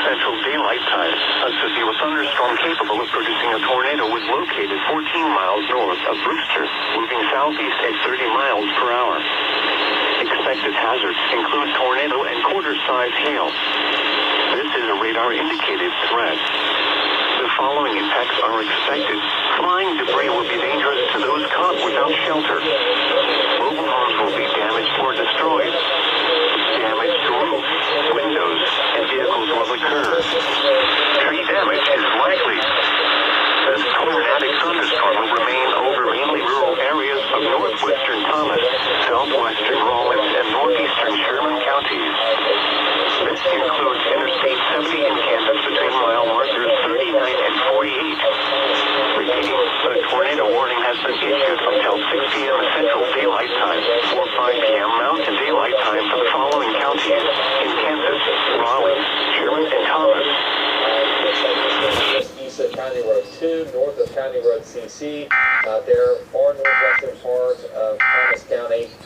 Central Daylight Time, a severe thunderstorm capable of producing a tornado was located 14 miles north of Brewster, moving southeast at 30 miles per hour. Expected hazards include tornado and quarter-size hail. This is a radar-indicated threat. The following impacts are expected. Flying debris will be dangerous to those caught without shelter. Mobile homes will be damaged or destroyed. Damage to roofs, windows, and vehicles will occur. Tree damage is likely. This tornadic thunderstorm will remain over mainly rural areas of Northwestern Thomas, Southwestern Rawlins, and Northeastern Sherman counties. This includes Interstate 70 in Kansas between mile markers 39 and 48. Repeating, a tornado warning has been issued until 6 p.m. Central Daylight Time or 5 p.m. Mountain Daylight Time for the following counties in Kansas: Rawlins, Sherman, and Thomas. East of County Road 2, north of County Road CC, there far northwestern part of Thomas County.